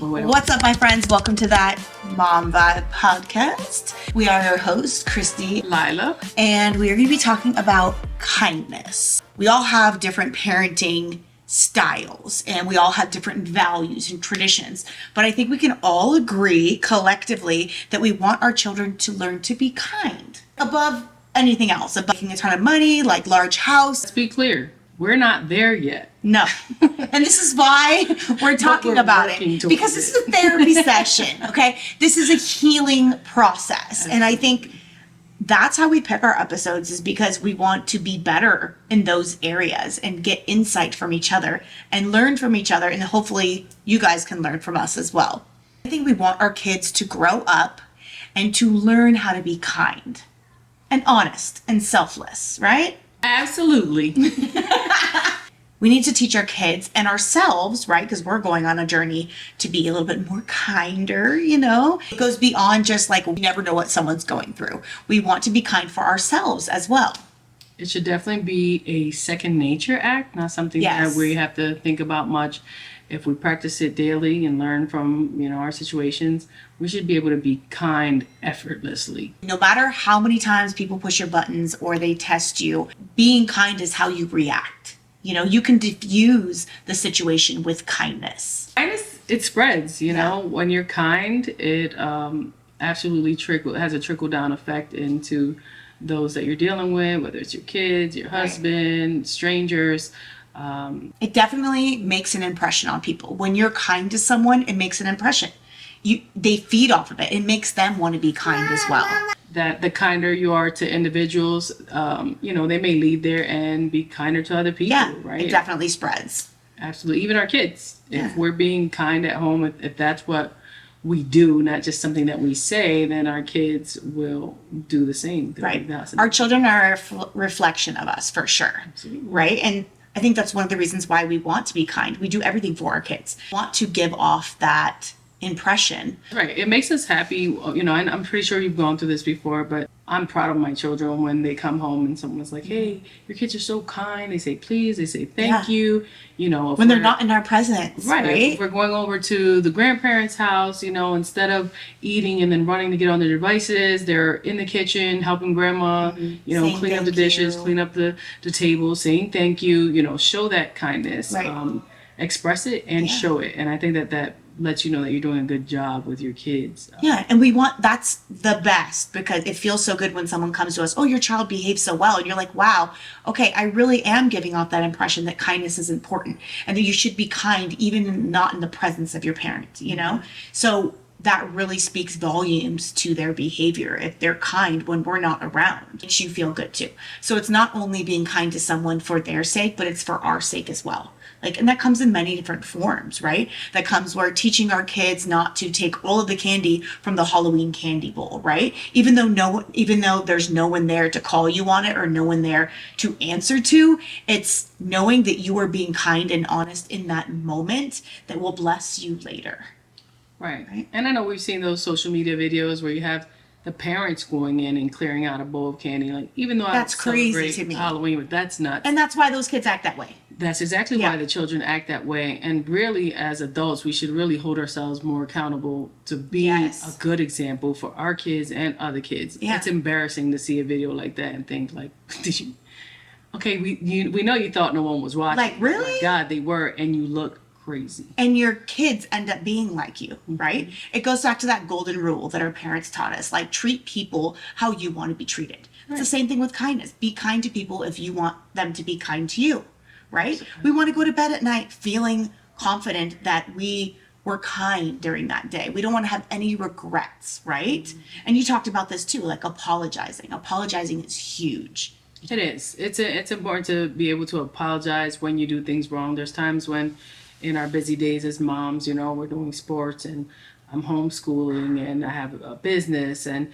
What's up, my friends? Welcome to that Mom Vibe podcast. We are your hosts, Christy, Lila, and we are going to be talking about kindness. We all have different parenting styles and we all have different values and traditions, but I think we can all agree collectively that we want our children to learn to be kind above anything else, above making a ton of money, like large house. let's be clear. We're not there yet. No. And this is why we're talking about it. Because this is a therapy session, okay? This is a healing process. And I think that's how we pick our episodes, is because we want to be better in those areas and get insight from each other and learn from each other. And hopefully you guys can learn from us as well. I think we want our kids to grow up and to learn how to be kind and honest and selfless, right? Absolutely. We need to teach our kids and ourselves, right? Because we're going on a journey to be a little bit more kinder, you know? It goes beyond just like, we never know what someone's going through. We want to be kind for ourselves as well. It should definitely be a second nature act, not something that we have to think about much. If we practice it daily and learn from, our situations, we should be able to be kind effortlessly. No matter how many times people push your buttons or they test you, being kind is how you react. You can diffuse the situation with kindness. Kindness, it spreads, When you're kind, it absolutely has a trickle-down effect into those that you're dealing with, whether it's your kids, your husband, strangers. It definitely makes an impression on people. When you're kind to someone, it makes an impression. They feed off of it. It makes them want to be kind as well. That the kinder you are to individuals, they may lead there and be kinder to other people, right? It definitely spreads. Absolutely. Even our kids. If we're being kind at home, if that's what we do, not just something that we say, then our kids will do the same. Right. Our children are a reflection of us, for sure. Absolutely. Right? And I think that's one of the reasons why we want to be kind. We do everything for our kids. We want to give off that impression. Right. It makes us happy, and I'm pretty sure you've gone through this before, but I'm proud of my children when they come home and someone's like, hey, your kids are so kind. They say please, they say thank you. When they're not in our presence. Right. If we're going over to the grandparents' house, instead of eating and then running to get on their devices, they're in the kitchen helping grandma, clean up the dishes, clean up the table, saying thank you, show that kindness, express it and show it. And I think that lets you know that you're doing a good job with your kids. And that's the best, because it feels so good when someone comes to us, oh, your child behaves so well. And you're like, wow, okay, I really am giving off that impression that kindness is important and that you should be kind even not in the presence of your parent, So that really speaks volumes to their behavior. If they're kind when we're not around, it makes you feel good too. So it's not only being kind to someone for their sake, but it's for our sake as well. And that comes in many different forms, right? That comes where teaching our kids not to take all of the candy from the Halloween candy bowl, right? Even though there's no one there to call you on it or no one there to answer to, it's knowing that you are being kind and honest in that moment that will bless you later. Right. And I know we've seen those social media videos where you have the parents going in and clearing out a bowl of candy. Even though that's crazy to me. Halloween, but that's nuts. And that's why those kids act that way. That's exactly why the children act that way. And really, as adults, we should really hold ourselves more accountable to be a good example for our kids and other kids. Yeah. It's embarrassing to see a video like that and think like, okay, we know you thought no one was watching. Like, really? Oh my God, they were, and you look crazy. And your kids end up being like you, right? It goes back to that golden rule that our parents taught us, treat people how you want to be treated. It's the same thing with kindness. Be kind to people if you want them to be kind to you, right? We want to go to bed at night feeling confident that we were kind during that day. We don't want to have any regrets, right? Mm-hmm. And you talked about this too, apologizing. Apologizing is huge. It is. It's important to be able to apologize when you do things wrong. There's times when in our busy days as moms, we're doing sports and I'm homeschooling and I have a business and,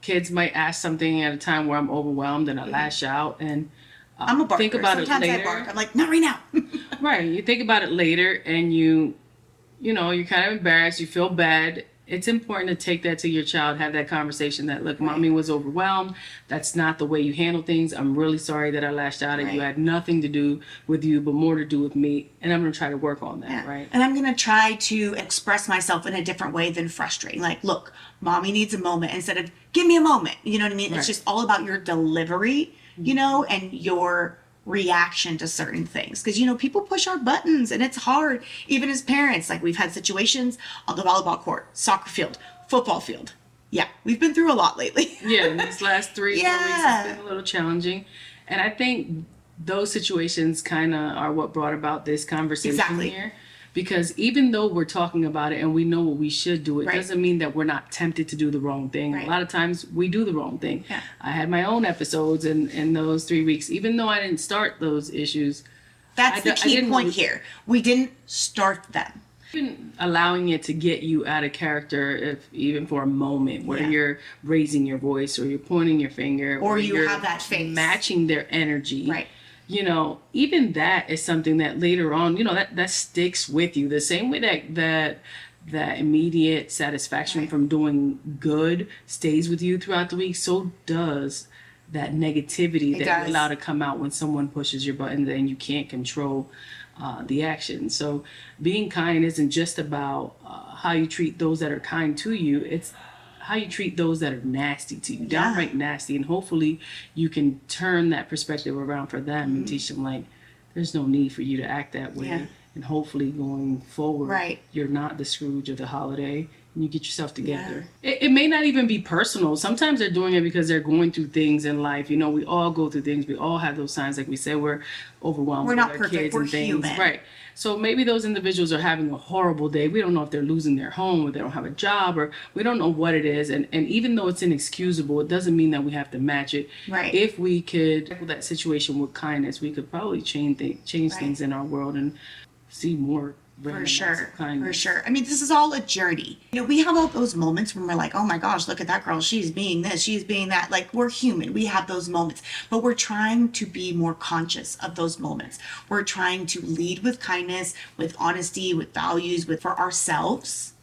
kids might ask something at a time where I'm overwhelmed and I lash out and I'm a barker. Think about Sometimes it later. I bark. I'm like, not right now. Right. You think about it later and you're kind of embarrassed. You feel bad It's important to take that to your child, have that conversation that, look, mommy was overwhelmed. That's not the way you handle things. I'm really sorry that I lashed out at you. I had nothing to do with you, but more to do with me. And I'm going to try to work on that, right? And I'm going to try to express myself in a different way than frustrating. Like, look, mommy needs a moment instead of give me a moment. You know what I mean? It's just all about your delivery, you know, and your reaction to certain things, because you know people push our buttons and it's hard even as parents. Like, we've had situations on the volleyball court, soccer field, football field. We've been through a lot lately. These last 3-4 weeks has been a little challenging, and I think those situations kind of are what brought about this conversation here. Because even though we're talking about it and we know what we should do, it doesn't mean that we're not tempted to do the wrong thing. A lot of times we do the wrong thing. I had my own episodes in those 3 weeks, even though I didn't start those issues. That's the key point here. We didn't start them. Even allowing it to get you out of character, if even for a moment, where you're raising your voice or you're pointing your finger, or you you're have that face, matching their energy. You know, even that is something that later on, you know, that sticks with you. The same way that immediate satisfaction from doing good stays with you throughout the week, so does that negativity that you allow to come out when someone pushes your buttons and you can't control the action. So being kind isn't just about how you treat those that are kind to you. It's how you treat those that are nasty to you, downright nasty. And hopefully you can turn that perspective around for them and teach them, like, there's no need for you to act that way. And hopefully going forward, you're not the Scrooge of the holiday and you get yourself together. It may not even be personal. Sometimes they're doing it because they're going through things in life. You know, we all go through things. We all have those signs. Like we said, we're overwhelmed with our kids and things. Human. Right. So maybe those individuals are having a horrible day. We don't know if they're losing their home or they don't have a job, or we don't know what it is. And even though it's inexcusable, it doesn't mean that we have to match it. If we could tackle that situation with kindness, we could probably change things in our world and see more. For sure. I mean, this is all a journey. You know, we have all those moments when we're like, oh my gosh, look at that girl. She's being this, she's being that. Like, we're human. We have those moments, but we're trying to be more conscious of those moments. We're trying to lead with kindness, with honesty, with values, for ourselves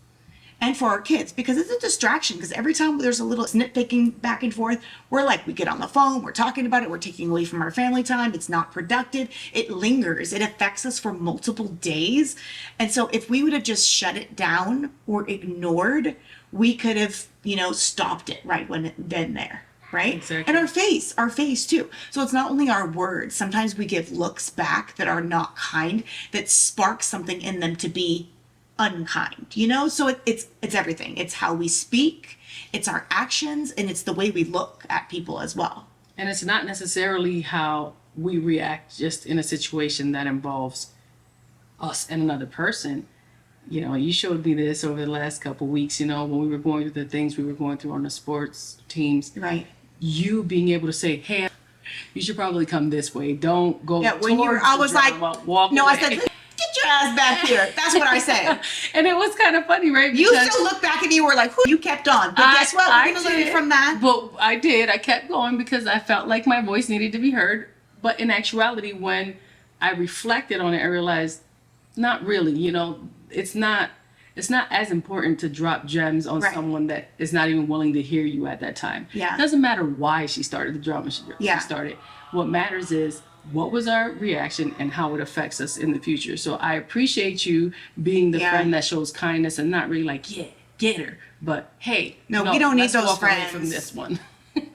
and for our kids, because it's a distraction. Because every time there's a little nitpicking back and forth, we get on the phone, we're talking about it, we're taking away from our family time. It's not productive. It lingers. It affects us for multiple days. And so if we would have just shut it down or ignored, we could have, you know, stopped it right when it been there. Right? Exactly. And our face too. So it's not only our words. Sometimes we give looks back that are not kind, that spark something in them to be unkind, you know? So it's everything. It's how we speak, it's our actions, and it's the way we look at people as well. And it's not necessarily how we react just in a situation that involves us and another person. You know, you showed me this over the last couple of weeks, you know, when we were going through the things we were going through on the sports teams. You being able to say, hey, you should probably come this way. Don't go. I was like, walk no, away. I said, get your ass back here. That's what I said. And it was kind of funny, right? You still look back and you were like, you kept on. But guess what? We're going to learn from that. But I did. I kept going because I felt like my voice needed to be heard. But in actuality, when I reflected on it, I realized, not really. You know, it's not as important to drop gems on someone that is not even willing to hear you at that time. It doesn't matter why she started the drama she started. What matters is what was our reaction and how it affects us in the future. So I appreciate you being the friend that shows kindness and not really like, get her. But hey, no, we don't need those walk friends away from this one.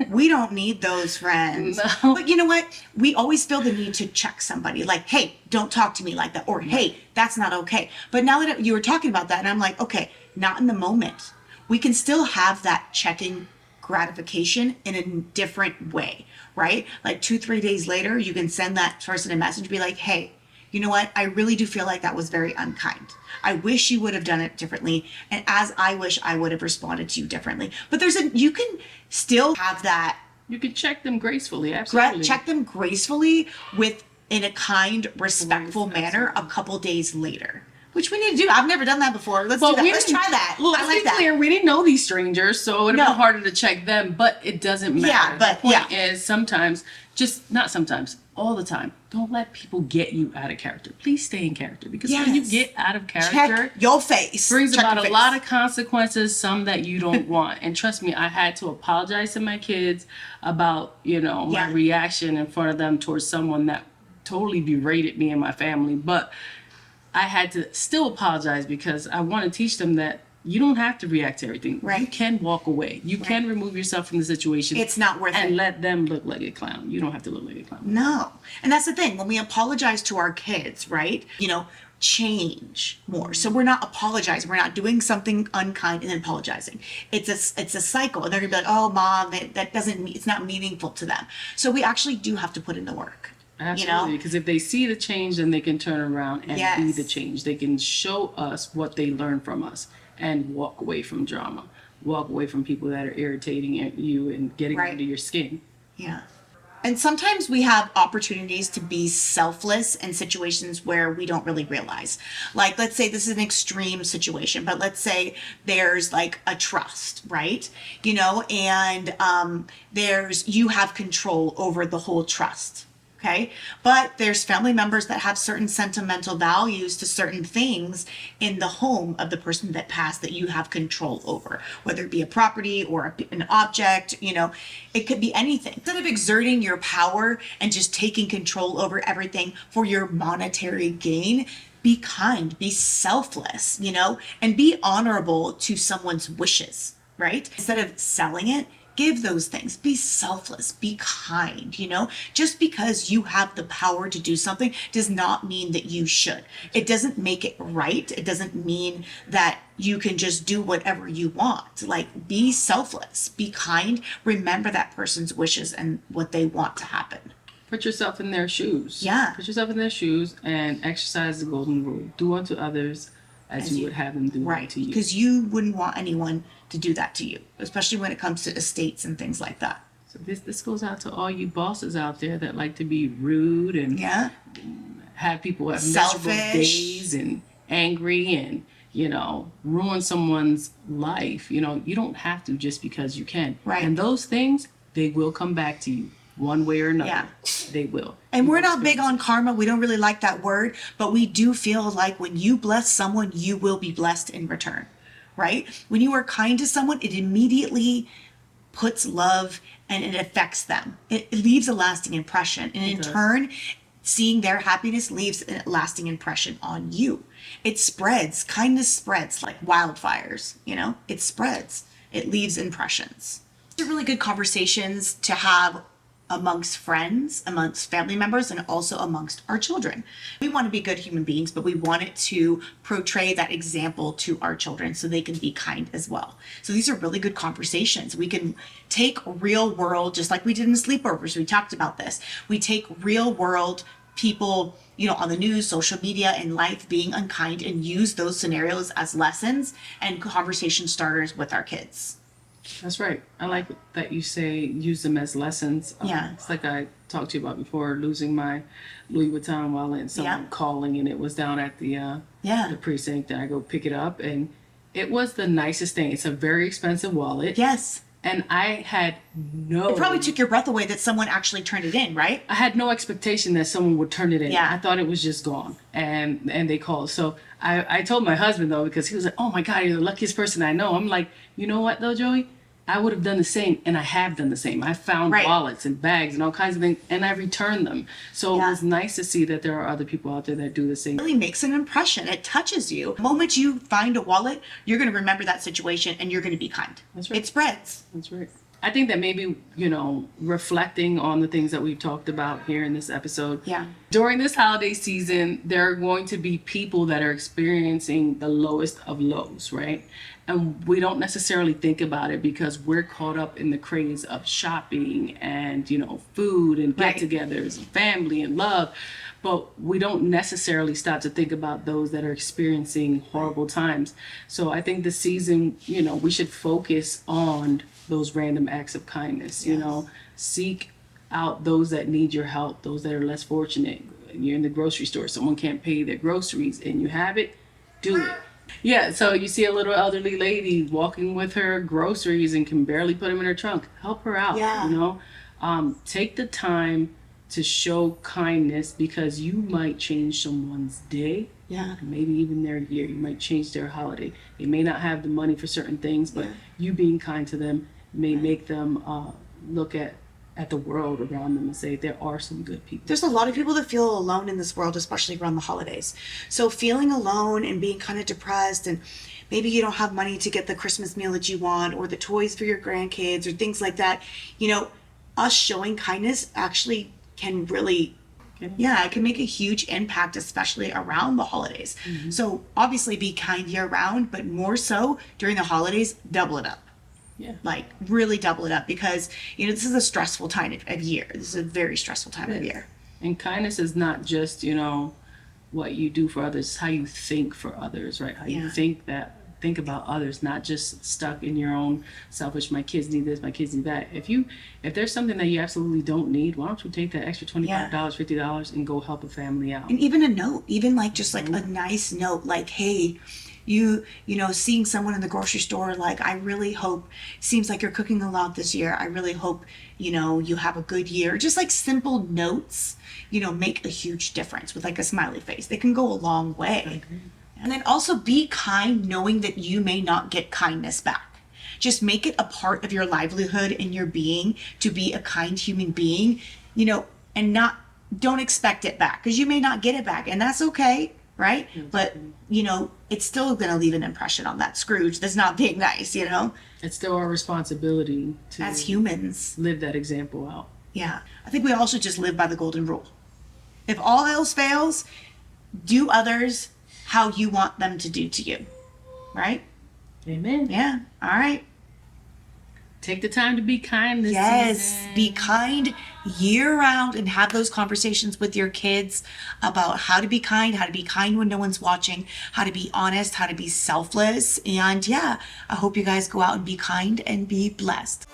We don't need those friends. No. But you know what? We always feel the need to check somebody. Like, hey, don't talk to me like that. Or, hey, that's not okay. But now that you were talking about that, and I'm like, okay, not in the moment. We can still have that checking gratification in a different way, right? Like 2-3 days later, you can send that person a message, be like, hey, you know what? I really do feel like that was very unkind. I wish you would have done it differently. And as I wish I would have responded to you differently. But you can still have that. You can check them gracefully, absolutely. Check them gracefully in a kind, respectful manner a couple days later. Which we need to do. I've never done that before. Let's do that. Let's try that. Well, I like that. clear. We didn't know these strangers, so it would have No. been harder to check them. But it doesn't matter. Yeah, but the point is sometimes, just not sometimes, all the time. Don't let people get you out of character. Please stay in character, because when you Yes. get out of character, Check your face. brings Check about your a face. lot of consequences, some that you don't want. And trust me, I had to apologize to my kids about, my Yeah. reaction in front of them towards someone that totally berated me and my family. But I had to still apologize because I want to teach them that you don't have to react to everything. Right. You can walk away. You can remove yourself from the situation. It's not worth and it. let them look like a clown. You don't have to look like a clown. No. And that's the thing. When we apologize to our kids, right? Change more. So we're not apologizing. We're not doing something unkind and then apologizing. It's a cycle. And they're gonna be like, oh, mom, that doesn't mean, it's not meaningful to them. So we actually do have to put in the work. Absolutely, because if they see the change, then they can turn around and Yes. be the change. They can show us what they learned from us and walk away from drama, walk away from people that are irritating you and getting Right. under your skin. Yeah. And sometimes we have opportunities to be selfless in situations where we don't really realize. Like, let's say this is an extreme situation, but let's say there's like a trust, right? And you have control over the whole trust. Okay. But there's family members that have certain sentimental values to certain things in the home of the person that passed that you have control over, whether it be a property or an object, it could be anything. Instead of exerting your power and just taking control over everything for your monetary gain, be kind, be selfless, and be honorable to someone's wishes, right? Instead of selling it, give those things. Be selfless, be kind, Just because you have the power to do something does not mean that you should. It doesn't make it right. It doesn't mean that you can just do whatever you want. Like, be selfless, be kind, remember that person's wishes and what they want to happen. Put yourself in their shoes. Yeah. Put yourself in their shoes and exercise the golden rule. Do unto others as you would have them do Right, unto you. because you wouldn't want anyone to do that to you, especially when it comes to estates and things like that. So this goes out to all you bosses out there that like to be rude and Yeah. have people have miserable Selfish. days and angry and ruin someone's life. You don't have to just because you can. Right. And those things, they will come back to you one way or another. Yeah. They will. And You we're will not big experience on karma. We don't really like that word, but we do feel like when you bless someone, you will be blessed in return, right? When you are kind to someone, it immediately puts love and it affects them. It leaves a lasting impression. And in does. turn, seeing their happiness leaves a lasting impression on you. It spreads. Kindness spreads like wildfires, It spreads. It leaves impressions. These are really good conversations to have amongst friends, amongst family members, and also amongst our children. We want to be good human beings, but we want it to portray that example to our children so they can be kind as well. So these are really good conversations. We can take real world, just like we did in sleepovers. We talked about this. We take real world people, on the news, social media, and life being unkind and use those scenarios as lessons and conversation starters with our kids. That's right. I like that you say use them as lessons. Yeah. It's like I talked to you about before, losing my Louis Vuitton wallet and someone Yeah. calling, and it was down at the Yeah. precinct, and I go pick it up, and it was the nicest thing. It's a very expensive wallet. Yes. And I had It probably took your breath away that someone actually turned it in, right? I had no expectation that someone would turn it in. Yeah. I thought it was just gone. And they called. So I told my husband though, because he was like, oh my God, you're the luckiest person I know. I'm like, you know what though, Joey? I would have done the same, and I have done the same. I found Right. wallets and bags and all kinds of things, and I returned them. So Yeah. it was nice to see that there are other people out there that do the same. Really makes an impression. It touches you. The moment you find a wallet, you're going to remember that situation and you're going to be kind. That's right. It spreads. That's right. I think that maybe, reflecting on the things that we've talked about here in this episode. Yeah. During this holiday season, there are going to be people that are experiencing the lowest of lows, right? And we don't necessarily think about it because we're caught up in the craze of shopping and, food and Right. get-togethers and family and love. But we don't necessarily stop to think about those that are experiencing horrible times. So I think this season, we should focus on those random acts of kindness, seek out those that need your help, those that are less fortunate. You're in the grocery store, someone can't pay their groceries and you have it, do it. Yeah, so you see a little elderly lady walking with her groceries and can barely put them in her trunk. Help her out, Yeah. you know? Take the time to show kindness because you might change someone's day, Yeah. maybe even their year. You might change their holiday. They may not have the money for certain things, but Yeah. you being kind to them may make them look at the world around them and say there are some good people. There's a lot of people that feel alone in this world, especially around the holidays. So feeling alone and being kind of depressed, and maybe you don't have money to get the Christmas meal that you want or the toys for your grandkids or things like that, you know, us showing kindness actually can really, yeah, it can make a huge impact, especially around the holidays. So obviously be kind year round, but more so during the holidays, double it up. Yeah. Like really double it up, because you know this is a stressful time of year. This is a very stressful time of year. And kindness is not just, you know, what you do for others, it's how you think for others, right? How you think about others, not just stuck in your own selfish, my kids need this, my kids need that. If there's something that you absolutely don't need, why don't you take that extra $25, $50 and go help a family out? And even a note, even like just like a nice note, like, hey, you know, seeing someone in the grocery store, like, I really hope, seems like you're cooking a lot this year, I really hope, you know, you have a good year. Just like simple notes, you know, make a huge difference with like a smiley face. They can go a long way. And then also be kind, knowing that you may not get kindness back. Just make it a part of your livelihood and your being to be a kind human being, you know, and don't expect it back, because you may not get it back, and that's okay, right? But, you know, it's still going to leave an impression on that Scrooge that's not being nice, you know? It's still our responsibility to As humans. live that example out. Yeah. I think we all should just live by the golden rule. If all else fails, do others how you want them to do to you, right? Amen. Yeah. All right. Take the time to be kind this Yes, season. be kind year round and have those conversations with your kids about how to be kind when no one's watching, how to be honest, how to be selfless. And yeah, I hope you guys go out and be kind and be blessed.